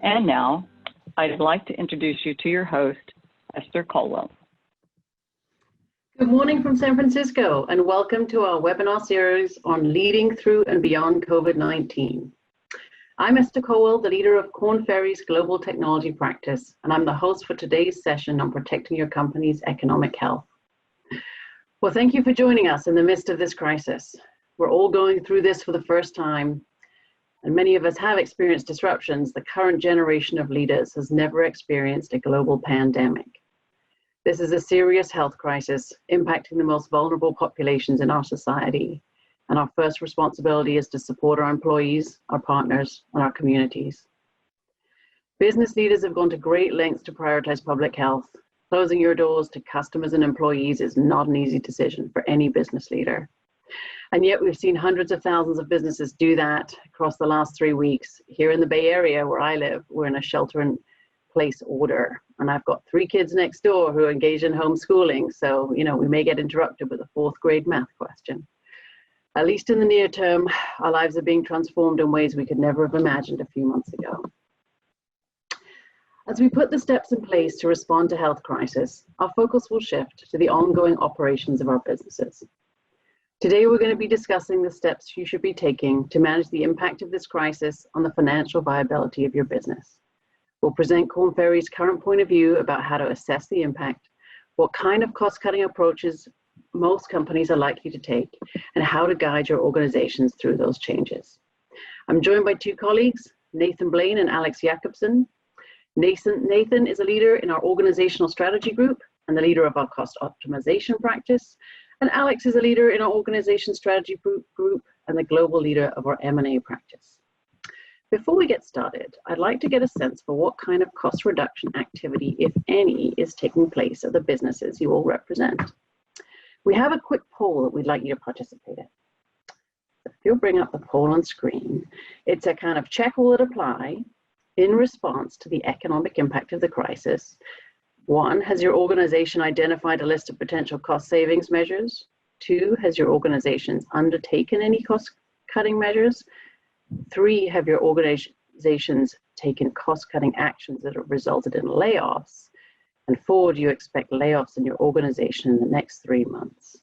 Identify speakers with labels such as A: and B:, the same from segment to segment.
A: And now, I'd like to introduce you to your host, Esther Caldwell.
B: Good morning from San Francisco, and welcome to our webinar series on leading through and beyond COVID-19. I'm Esther Caldwell, the leader of Korn Ferry's global technology practice, and I'm the host for today's session on protecting your company's economic health. Well, thank you for joining us in the midst of this crisis. We're all going through this for the first time, and many of us have experienced disruptions. The current generation of leaders has never experienced a global pandemic. This is a serious health crisis impacting the most vulnerable populations in our society. And our first responsibility is to support our employees, our partners, and our communities. Business leaders have gone to great lengths to prioritize public health. Closing your doors to customers and employees is not an easy decision for any business leader. And yet we've seen hundreds of thousands of businesses do that across the last 3 weeks. Here in the Bay Area, where I live, we're in a shelter-in-place order. And I've got 3 kids next door who are engaged in homeschooling. So, we may get interrupted with a 4th grade math question. At least in the near term, our lives are being transformed in ways we could never have imagined a few months ago. As we put the steps in place to respond to health crisis, our focus will shift to the ongoing operations of our businesses. Today, we're going to be discussing the steps you should be taking to manage the impact of this crisis on the financial viability of your business. We'll present Korn Ferry's current point of view about how to assess the impact, what kind of cost-cutting approaches most companies are likely to take, and how to guide your organizations through those changes. I'm joined by 2 colleagues, Nathan Blaine and Alex Jacobson. Nathan is a leader in our organizational strategy group and the leader of our cost optimization practice. And Alex is a leader in our organization strategy group and the global leader of our M&A practice. Before we get started, I'd like to get a sense for what kind of cost reduction activity, if any, is taking place at the businesses you all represent. We have a quick poll that we'd like you to participate in. If you'll bring up the poll on screen, it's a kind of check will it apply in response to the economic impact of the crisis. 1, has your organization identified a list of potential cost savings measures? 2, has your organization undertaken any cost cutting measures? 3, have your organizations taken cost cutting actions that have resulted in layoffs? And 4, do you expect layoffs in your organization in the next 3 months?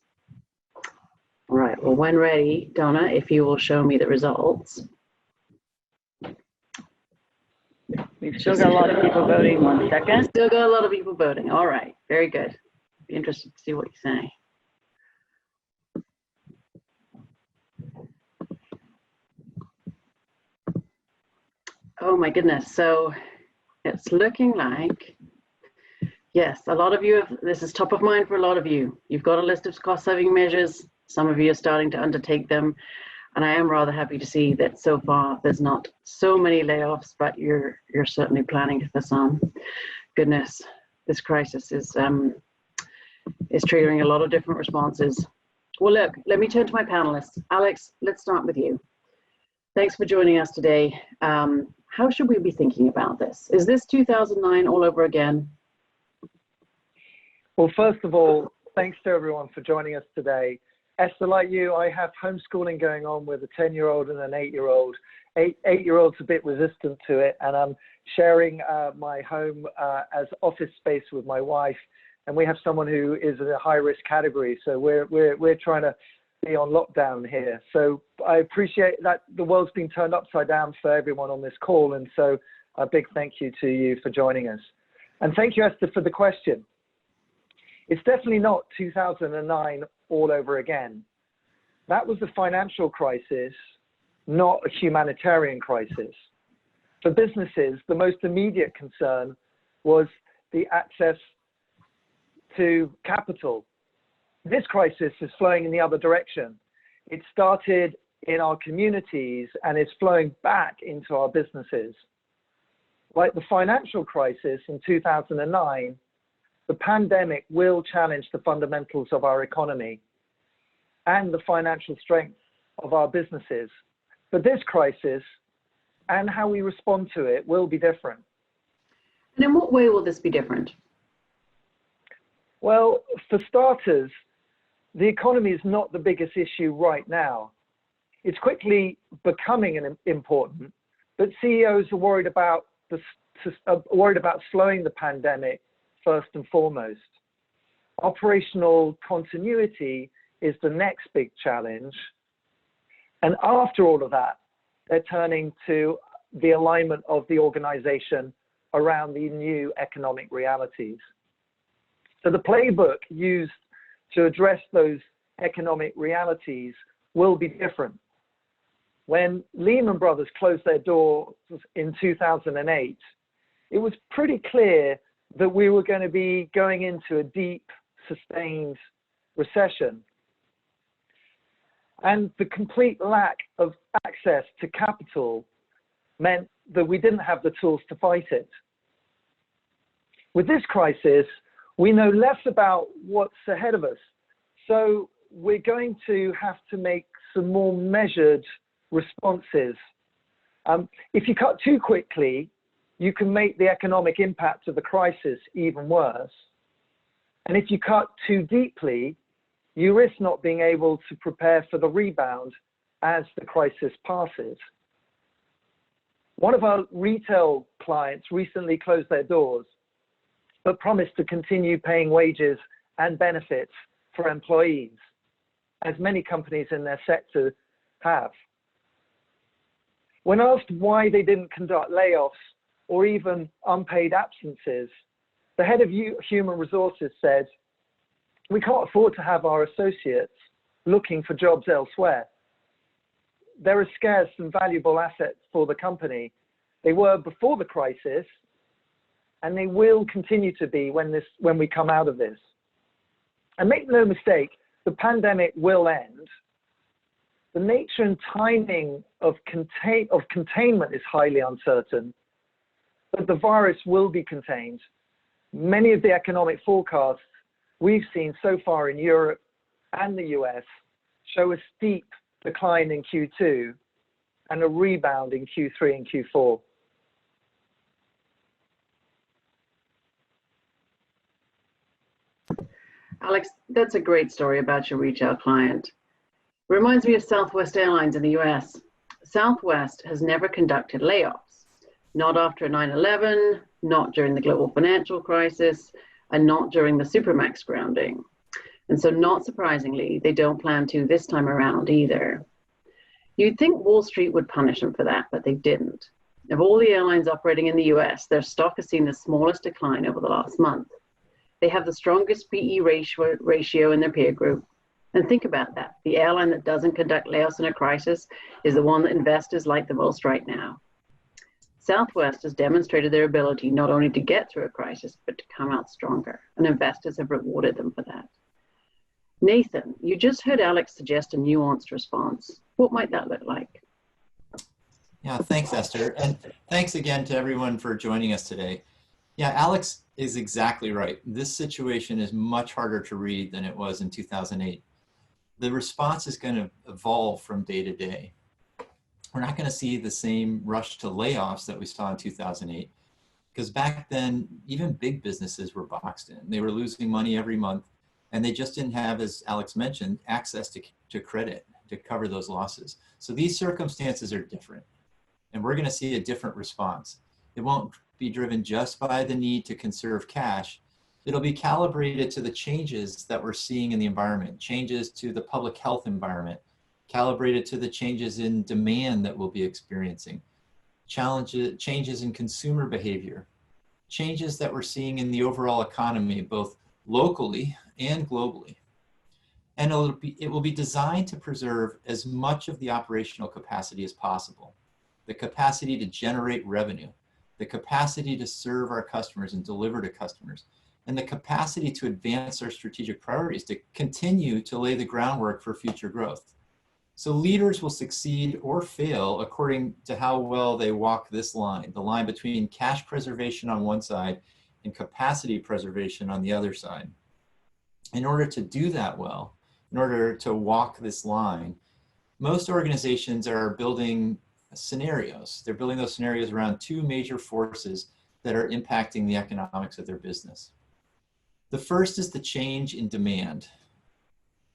B: All right, well, when ready, Donna, if you will show me the results.
A: We've still got a lot of people voting. 1 second.
B: Still got a lot of people voting. All right, very good. Be interested to see what you say. Oh my goodness, so it's looking like, yes, a lot of you have, this is top of mind for a lot of you. You've got a list of cost saving measures. Some of you are starting to undertake them. And I am rather happy to see that so far there's not so many layoffs, but you're certainly planning for some. Goodness, this crisis is triggering a lot of different responses. Well, look, let me turn to my panelists. Alex, let's start with you. Thanks for joining us today. How should we be thinking about this? Is this 2009 all over again?
C: Well, first of all, thanks to everyone for joining us today. Esther, like you, I have homeschooling going on with a 10-year-old and an 8-year-old. Eight-year-old's a bit resistant to it, and I'm sharing my home as office space with my wife, and we have someone who is in a high-risk category, so we're trying to be on lockdown here. So I appreciate that the world's been turned upside down for everyone on this call, and so a big thank you to you for joining us. And thank you, Esther, for the question. It's definitely not 2009 all over again. That was a financial crisis, not a humanitarian crisis. For businesses, the most immediate concern was the access to capital. This crisis is flowing in the other direction. It started in our communities and is flowing back into our businesses. Like the financial crisis in 2009, the pandemic will challenge the fundamentals of our economy and the financial strength of our businesses. But this crisis and how we respond to it will be different.
B: And in what way will this be different?
C: Well, for starters, the economy is not the biggest issue right now. It's quickly becoming important, but CEOs are worried about worried about slowing the pandemic first and foremost. Operational continuity is the next big challenge. And after all of that, they're turning to the alignment of the organization around the new economic realities. So the playbook used to address those economic realities will be different. When Lehman Brothers closed their doors in 2008, it was pretty clear that we were going to be going into a deep, sustained recession. And the complete lack of access to capital meant that we didn't have the tools to fight it. With this crisis, we know less about what's ahead of us. So we're going to have to make some more measured responses. If you cut too quickly, you can make the economic impact of the crisis even worse. And if you cut too deeply, you risk not being able to prepare for the rebound as the crisis passes. One of our retail clients recently closed their doors, but promised to continue paying wages and benefits for employees, as many companies in their sector have. When asked why they didn't conduct layoffs or even unpaid absences, the head of human resources said, "We can't afford to have our associates looking for jobs elsewhere. They're a scarce and valuable asset for the company. They were before the crisis, and they will continue to be when we come out of this. And make no mistake, the pandemic will end. The nature and timing of containment is highly uncertain, but the virus will be contained. Many of the economic forecasts we've seen so far in Europe and the US show a steep decline in Q2 and a rebound in Q3 and Q4.
B: Alex, that's a great story about your retail client. Reminds me of Southwest Airlines in the US. Southwest has never conducted layoffs, not after 9/11, not during the global financial crisis, and not during the Supermax grounding. And so not surprisingly, they don't plan to this time around either. You'd think Wall Street would punish them for that, but they didn't. Of all the airlines operating in the US, their stock has seen the smallest decline over the last month. They have the strongest PE ratio in their peer group. And think about that. The airline that doesn't conduct layoffs in a crisis is the one that investors like the most right now. Southwest has demonstrated their ability not only to get through a crisis, but to come out stronger. And investors have rewarded them for that. Nathan, you just heard Alex suggest a nuanced response. What might that look like?
D: Yeah, thanks, Esther. And thanks again to everyone for joining us today. Yeah, Alex is exactly right. This situation is much harder to read than it was in 2008. The response is going to evolve from day to day. We're not going to see the same rush to layoffs that we saw in 2008, because back then, even big businesses were boxed in. They were losing money every month, and they just didn't have, as Alex mentioned, access to credit to cover those losses. So these circumstances are different, and we're going to see a different response. It won't be driven just by the need to conserve cash. It'll be calibrated to the changes that we're seeing in the environment, changes to the public health environment, calibrated to the changes in demand that we'll be experiencing, changes in consumer behavior, changes that we're seeing in the overall economy, both locally and globally. And it will be designed to preserve as much of the operational capacity as possible, the capacity to generate revenue, the capacity to serve our customers and deliver to customers, and the capacity to advance our strategic priorities, to continue to lay the groundwork for future growth. So leaders will succeed or fail according to how well they walk this line, the line between cash preservation on one side and capacity preservation on the other side. In order to do that well, in order to walk this line, most organizations are building scenarios. They're building those scenarios around two major forces that are impacting the economics of their business. The first is the change in demand.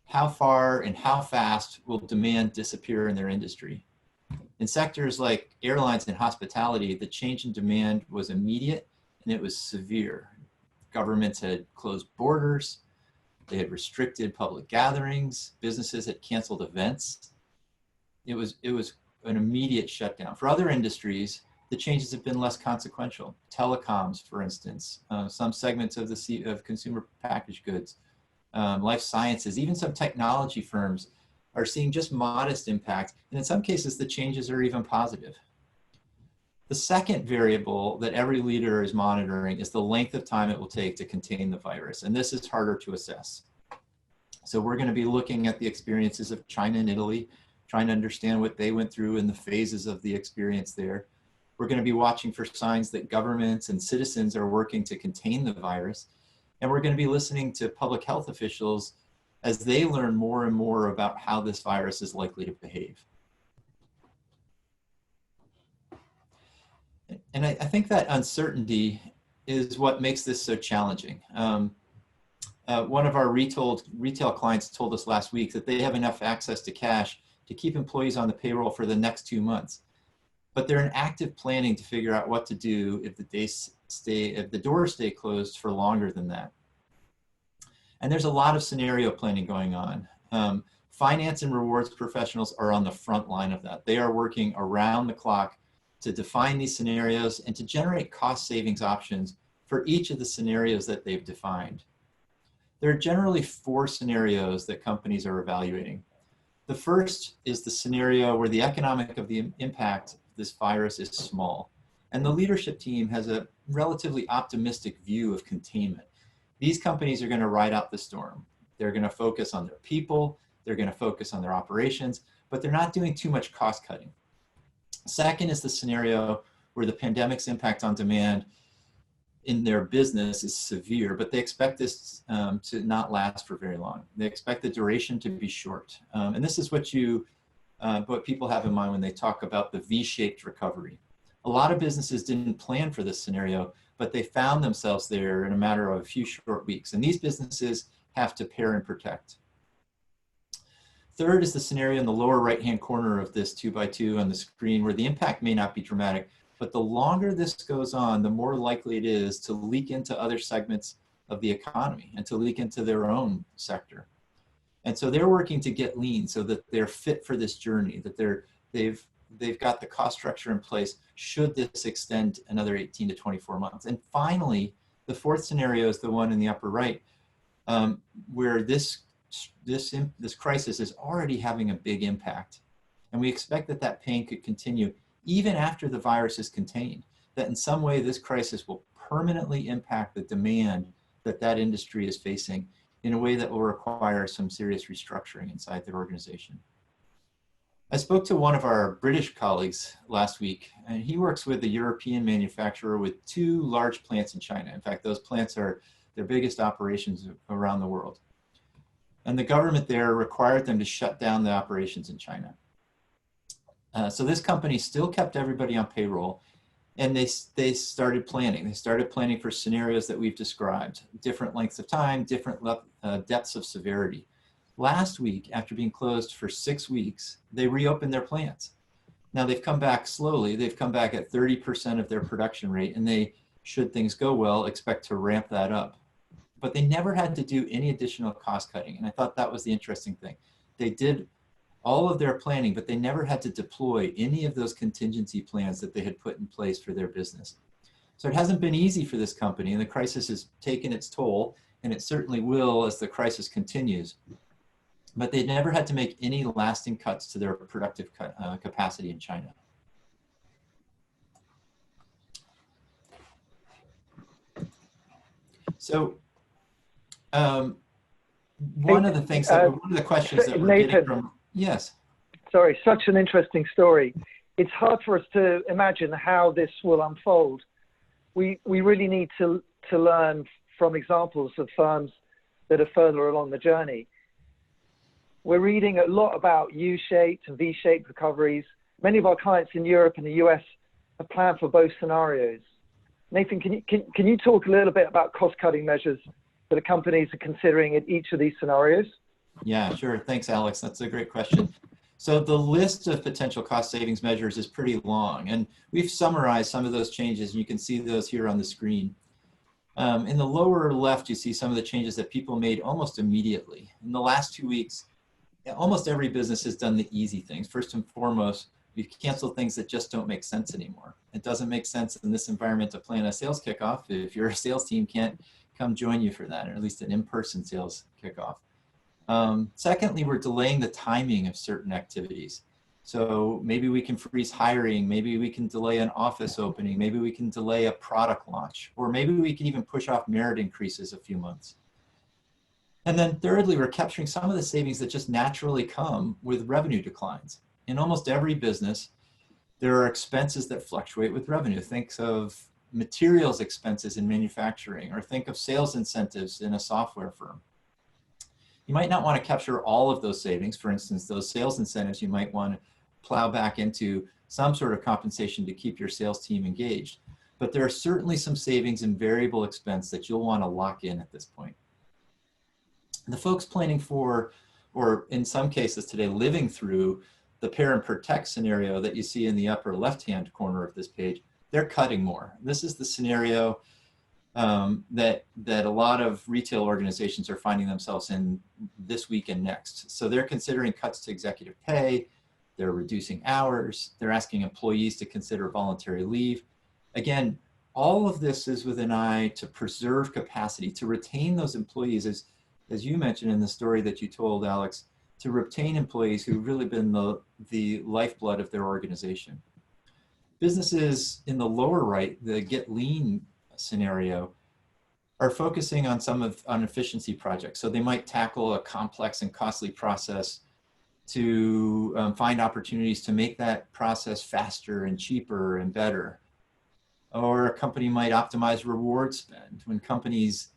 D: How far and how fast will demand disappear in their industry? In sectors like airlines and hospitality, the change in demand was immediate and it was severe. Governments had closed borders, they had restricted public gatherings, businesses had canceled events. It was an immediate shutdown. For other industries, the changes have been less consequential. Telecoms, for instance, some segments of consumer packaged goods, life sciences, even some technology firms are seeing just modest impact. And in some cases, the changes are even positive. The second variable that every leader is monitoring is the length of time it will take to contain the virus. And this is harder to assess. So we're going to be looking at the experiences of China and Italy, trying to understand what they went through and the phases of the experience there. We're going to be watching for signs that governments and citizens are working to contain the virus. And we're going to be listening to public health officials as they learn more and more about how this virus is likely to behave. And I think that uncertainty is what makes this so challenging. One of our retail clients told us last week that they have enough access to cash to keep employees on the payroll for the next 2 months. But they're in active planning to figure out what to do if the doors stay closed for longer than that. And there's a lot of scenario planning going on. Finance and rewards professionals are on the front line of that. They are working around the clock to define these scenarios and to generate cost savings options for each of the scenarios that they've defined. There are generally 4 scenarios that companies are evaluating. The first is the scenario where the economic of the impact of this virus is small, and the leadership team has a relatively optimistic view of containment. These companies are going to ride out the storm. They're going to focus on their people, they're going to focus on their operations, but they're not doing too much cost cutting. Second is the scenario where the pandemic's impact on demand in their business is severe, but they expect this to not last for very long. They expect the duration to be short. And this is what people have in mind when they talk about the V-shaped recovery. A lot of businesses didn't plan for this scenario, but they found themselves there in a matter of a few short weeks. And these businesses have to pair and protect. Third is the scenario in the lower right-hand corner of this 2x2 on the screen where the impact may not be dramatic, but the longer this goes on, the more likely it is to leak into other segments of the economy and to leak into their own sector. And so they're working to get lean so that they're fit for this journey, that they've got the cost structure in place should this extend another 18 to 24 months. And finally, the fourth scenario is the one in the upper right, where this crisis is already having a big impact. And we expect that that pain could continue even after the virus is contained, that in some way this crisis will permanently impact the demand that that industry is facing in a way that will require some serious restructuring inside their organization. I spoke to one of our British colleagues last week, and he works with a European manufacturer with 2 large plants in China. In fact, those plants are their biggest operations around the world. And the government there required them to shut down the operations in China. So this company still kept everybody on payroll, and they started planning. They started planning for scenarios that we've described, different lengths of time, different depths of severity. Last week, after being closed for 6 weeks, they reopened their plants. Now they've come back slowly. They've come back at 30% of their production rate, and they, should things go well, expect to ramp that up. But they never had to do any additional cost cutting. And I thought that was the interesting thing. They did all of their planning, but they never had to deploy any of those contingency plans that they had put in place for their business. So it hasn't been easy for this company, and the crisis has taken its toll, and it certainly will as the crisis continues. But they never had to make any lasting cuts to their productive capacity in China. So one of the things that, one of the questions that we're
C: Nathan,
D: getting from, yes.
C: Sorry, such an interesting story. It's hard for us to imagine how this will unfold. We really need to learn from examples of firms that are further along the journey. We're reading a lot about U-shaped and V-shaped recoveries. Many of our clients in Europe and the US have planned for both scenarios. Nathan, can you talk a little bit about cost-cutting measures that the companies are considering in each of these scenarios?
D: Yeah, sure. Thanks, Alex. That's a great question. So the list of potential cost savings measures is pretty long, and we've summarized some of those changes, and you can see those here on the screen. In the lower left, you see some of the changes that people made almost immediately. In the last 2 weeks, almost every business has done the easy things. First and foremost, we've canceled things that just don't make sense anymore. It doesn't make sense in this environment to plan a sales kickoff if your sales team can't come join you for that, or at least an in-person sales kickoff. Secondly, we're delaying the timing of certain activities. So maybe we can freeze hiring, maybe we can delay an office opening, maybe we can delay a product launch, or maybe we can even push off merit increases a few months. And then thirdly, we're capturing some of the savings that just naturally come with revenue declines. In almost every business, there are expenses that fluctuate with revenue. Think of materials expenses in manufacturing, or think of sales incentives in a software firm. You might not want to capture all of those savings. For instance, those sales incentives, you might want to plow back into some sort of compensation to keep your sales team engaged. But there are certainly some savings in variable expense that you'll want to lock in at this point. The folks planning for, or in some cases today, living through the pair and protect scenario that you see in the upper left-hand corner of this page, they're cutting more. This is the scenario that a lot of retail organizations are finding themselves in this week and next. So they're considering cuts to executive pay, they're reducing hours, they're asking employees to consider voluntary leave. Again, all of this is with an eye to preserve capacity, to retain those employees, as you mentioned in the story that you told, Alex, to retain employees who've really been the lifeblood of their organization. Businesses in the lower right, the get lean scenario, are focusing on on efficiency projects. So they might tackle a complex and costly process to find opportunities to make that process faster and cheaper and better. Or a company might optimize reward spend. When companies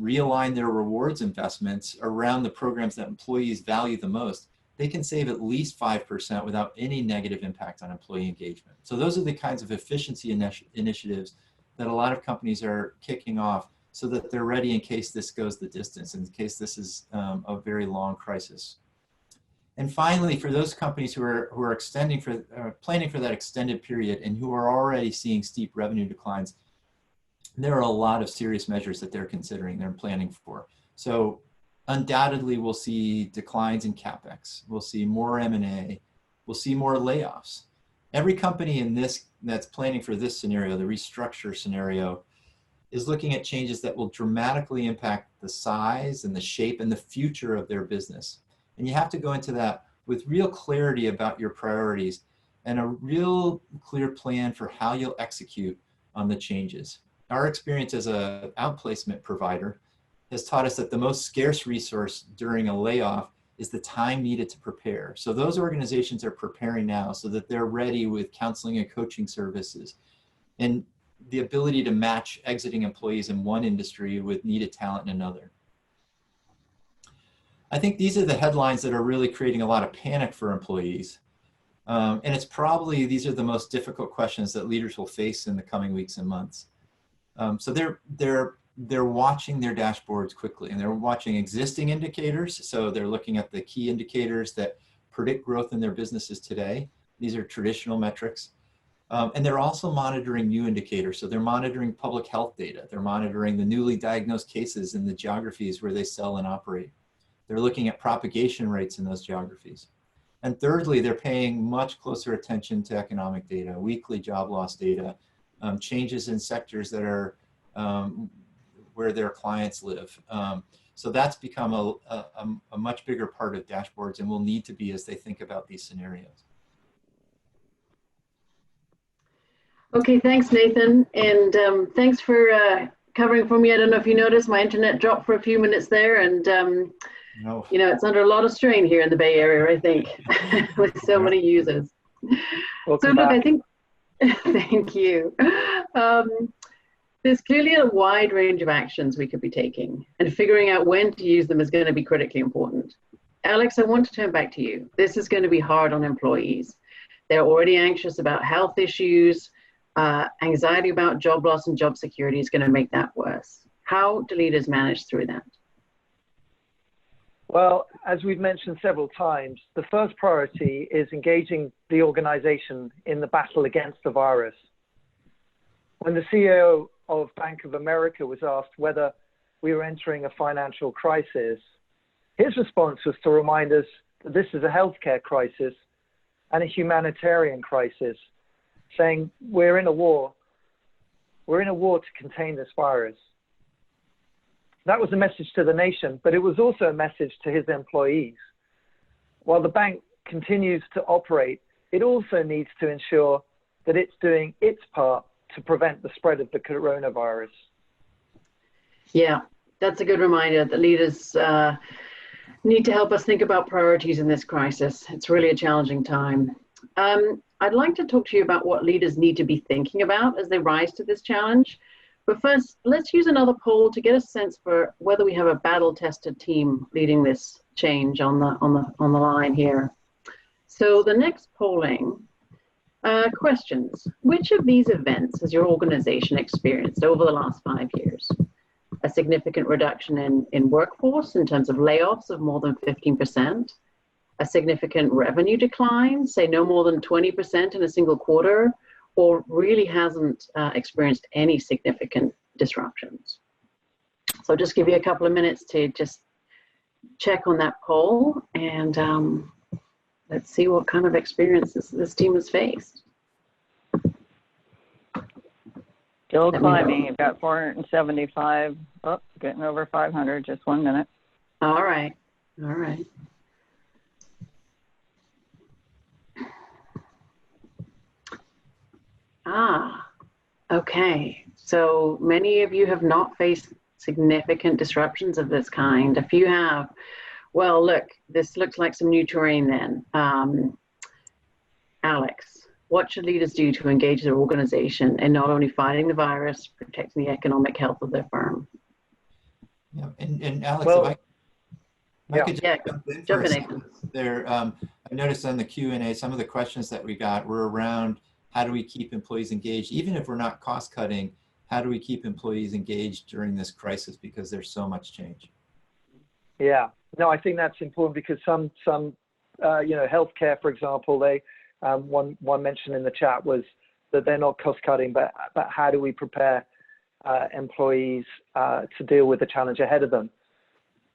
D: realign their rewards investments around the programs that employees value the most, they can save at least 5% without any negative impact on employee engagement. So those are the kinds of efficiency initiatives that a lot of companies are kicking off so that they're ready in case this goes the distance, in case this is a very long crisis. And finally, for those companies who are planning for that extended period and who are already seeing steep revenue declines, there are a lot of serious measures that they're considering, they're planning for. So undoubtedly, we'll see declines in CapEx, we'll see more M&A, we'll see more layoffs. Every company in this that's planning for this scenario, the restructure scenario, is looking at changes that will dramatically impact the size and the shape and the future of their business. And you have to go into that with real clarity about your priorities and a real clear plan for how you'll execute on the changes. Our experience as an outplacement provider has taught us that the most scarce resource during a layoff is the time needed to prepare. So those organizations are preparing now so that they're ready with counseling and coaching services and the ability to match exiting employees in one industry with needed talent in another. I think these are the headlines that are really creating a lot of panic for employees. And it's probably, these are the most difficult questions that leaders will face in the coming weeks and months. So they're watching their dashboards quickly, and they're watching existing indicators. So they're looking at the key indicators that predict growth in their businesses today. These are traditional metrics. And they're also monitoring new indicators. So they're monitoring public health data. They're monitoring the newly diagnosed cases in the geographies where they sell and operate. They're looking at propagation rates in those geographies. And thirdly, they're paying much closer attention to economic data, weekly job loss data, changes in sectors that are where their clients live. So that's become a much bigger part of dashboards and will need to be as they think about these scenarios.
B: Okay, thanks, Nathan. And thanks for covering for me. I don't know if you noticed, my internet dropped for a few minutes there, and
D: No.
B: you know, it's under a lot of strain here in the Bay Area, I think, with so many users.
C: Welcome
B: so look,
C: back.
B: I think, thank you. There's clearly a wide range of actions we could be taking, and figuring out when to use them is going to be critically important. Alex, I want to turn back to you. This is going to be hard on employees. They're already anxious about health issues. Anxiety about job loss and job security is going to make that worse. How do leaders manage through that?
C: Well, as we've mentioned several times, the first priority is engaging the organization in the battle against the virus. When the CEO of Bank of America was asked whether we were entering a financial crisis, his response was to remind us that this is a healthcare crisis and a humanitarian crisis, saying we're in a war. We're in a war to contain this virus. That was a message to the nation, but it was also a message to his employees. While the bank continues to operate, it also needs to ensure that it's doing its part to prevent the spread of the coronavirus.
B: Yeah, that's a good reminder that leaders need to help us think about priorities in this crisis. It's really a challenging time. I'd like to talk to you about what leaders need to be thinking about as they rise to this challenge. But first, let's use another poll to get a sense for whether we have a battle-tested team leading this change on the line here. So the next polling questions: which of these events has your organization experienced over the last 5 years? A significant reduction in workforce in terms of layoffs of more than 15%, a significant revenue decline, say no more than 20% in a single quarter, or really hasn't experienced any significant disruptions. So I'll just give you a couple of minutes to just check on that poll, and let's see what kind of experiences this team has faced.
A: Still climbing. You've got 475. Oh, getting over 500. Just 1 minute.
B: All right. All right. Okay. So many of you have not faced significant disruptions of this kind. A few have. Well, look, this looks like some new terrain then. Alex, what should leaders do to engage their organization in not only fighting the virus, protecting the economic health of their firm?
D: Yeah, and Alex,
C: Well,
D: if I could just jump in for a second. There, I noticed on the Q&A, some of the questions that we got were around how do we keep employees engaged? Even if we're not cost cutting, how do we keep employees engaged during this crisis because there's so much change?
C: Yeah, no, I think that's important because some healthcare, for example, they one mention in the chat was that they're not cost cutting, but how do we prepare employees to deal with the challenge ahead of them?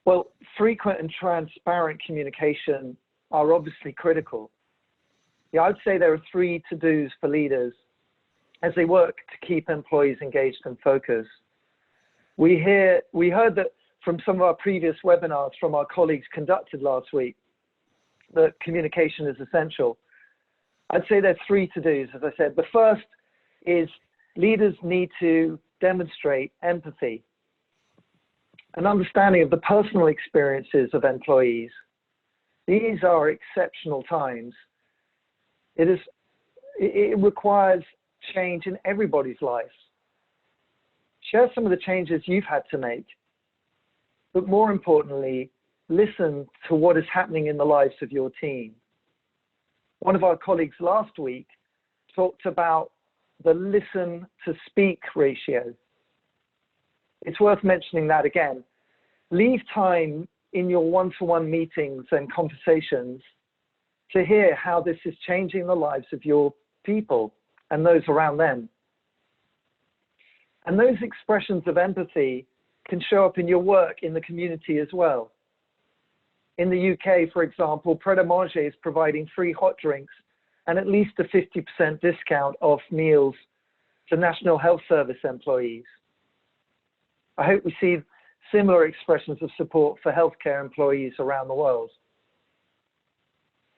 C: Well, frequent and transparent communication are obviously critical. Yeah, I'd say there are 3 to-dos for leaders as they work to keep employees engaged and focused. We heard that from some of our previous webinars from our colleagues conducted last week, that communication is essential. I'd say there are 3 to-dos, as I said. The first is leaders need to demonstrate empathy, an understanding of the personal experiences of employees. These are exceptional times. It requires change in everybody's life. Share some of the changes you've had to make, but more importantly, listen to what is happening in the lives of your team. One of our colleagues last week talked about the listen to speak ratio. It's worth mentioning that again. Leave time in your one-to-one meetings and conversations to hear how this is changing the lives of your people and those around them. And those expressions of empathy can show up in your work in the community as well. In the UK, for example, Pret a Manger is providing free hot drinks and at least a 50% discount off meals to National Health Service employees. I hope we see similar expressions of support for healthcare employees around the world.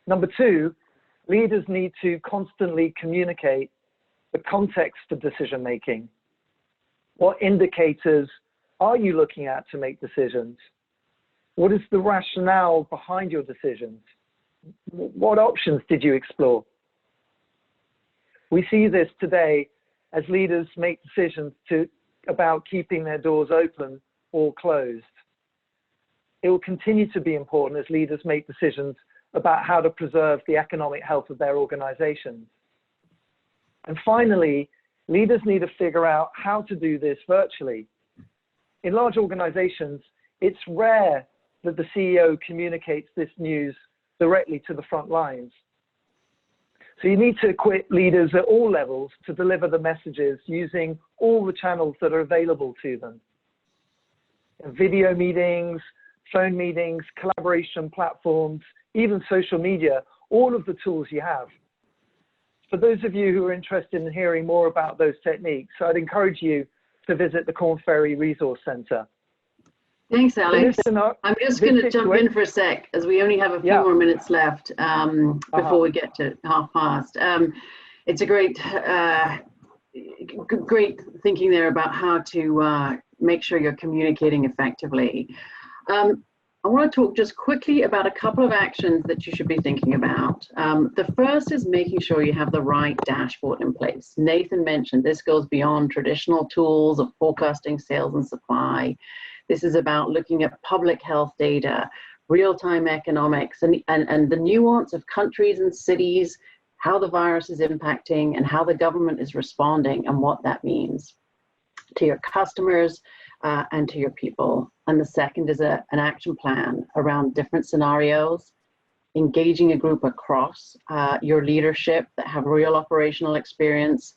C: Number 2, leaders need to constantly communicate the context of decision making. What indicators are you looking at to make decisions? What is the rationale behind your decisions? What options did you explore? We see this today as leaders make decisions about keeping their doors open or closed. It will continue to be important as leaders make decisions about how to preserve the economic health of their organizations. And finally, leaders need to figure out how to do this virtually. In large organizations, it's rare that the CEO communicates this news directly to the front lines. So you need to equip leaders at all levels to deliver the messages using all the channels that are available to them. Video meetings, phone meetings, collaboration platforms, even social media, all of the tools you have. For those of you who are interested in hearing more about those techniques, I'd encourage you to visit the Korn Ferry Resource Center.
B: Thanks, Alex. I'm just going to jump in for a sec, as we only have a few more minutes left before we get to 1:30. It's a great thinking there about how to make sure you're communicating effectively. I want to talk just quickly about a couple of actions that you should be thinking about. The first is making sure you have the right dashboard in place. Nathan mentioned this goes beyond traditional tools of forecasting sales and supply. This is about looking at public health data, real-time economics, and the nuance of countries and cities, how the virus is impacting and how the government is responding and what that means to your customers and to your people. And the second is an action plan around different scenarios, engaging a group across your leadership that have real operational experience,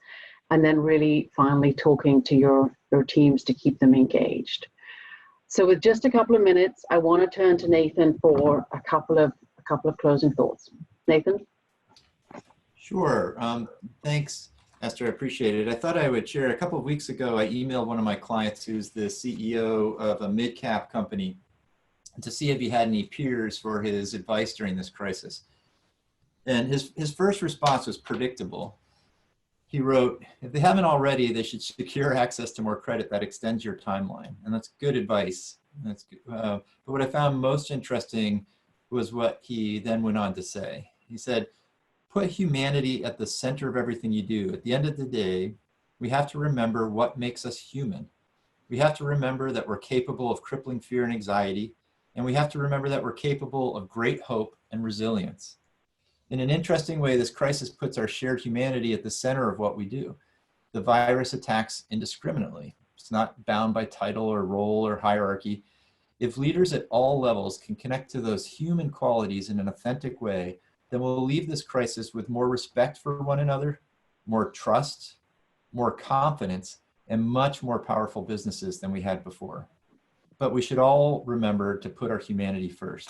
B: and then really finally talking to your teams to keep them engaged. So with just a couple of minutes, I want to turn to Nathan for a couple of closing thoughts. Nathan?
D: Sure. Thanks, Esther. I appreciate it. I thought I would share. A couple of weeks ago, I emailed one of my clients who's the CEO of a mid-cap company to see if he had any peers for his advice during this crisis. And his first response was predictable. He wrote, if they haven't already, they should secure access to more credit that extends your timeline. And that's good advice. That's good. But what I found most interesting was what he then went on to say. He said, put humanity at the center of everything you do. At the end of the day, we have to remember what makes us human. We have to remember that we're capable of crippling fear and anxiety, and we have to remember that we're capable of great hope and resilience. In an interesting way, this crisis puts our shared humanity at the center of what we do. The virus attacks indiscriminately. It's not bound by title or role or hierarchy. If leaders at all levels can connect to those human qualities in an authentic way, then we'll leave this crisis with more respect for one another, more trust, more confidence, and much more powerful businesses than we had before. But we should all remember to put our humanity first.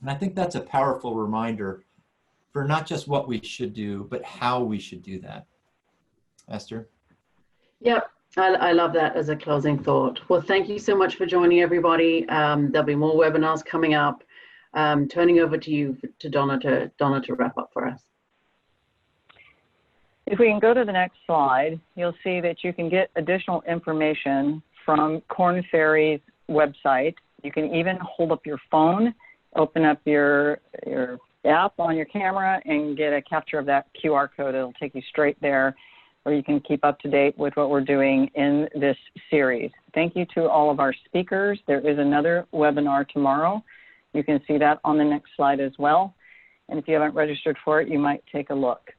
D: And I think that's a powerful reminder for not just what we should do, but how we should do that. Esther?
B: Yep, I love that as a closing thought. Well, thank you so much for joining, everybody. There'll be more webinars coming up. Turning over to you, to Donna to wrap up for us.
A: If we can go to the next slide, you'll see that you can get additional information from Korn Ferry's website. You can even hold up your phone, open up your app on your camera and get a capture of that QR code. It'll take you straight there, where you can keep up to date with what we're doing in this series. Thank you to all of our speakers. There is another webinar tomorrow. You can see that on the next slide as well. And if you haven't registered for it, you might take a look.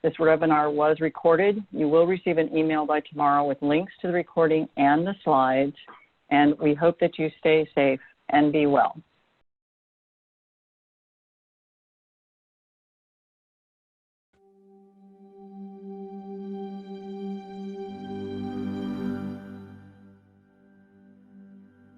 A: This webinar was recorded. You will receive an email by tomorrow with links to the recording and the slides. And we hope that you stay safe and be well.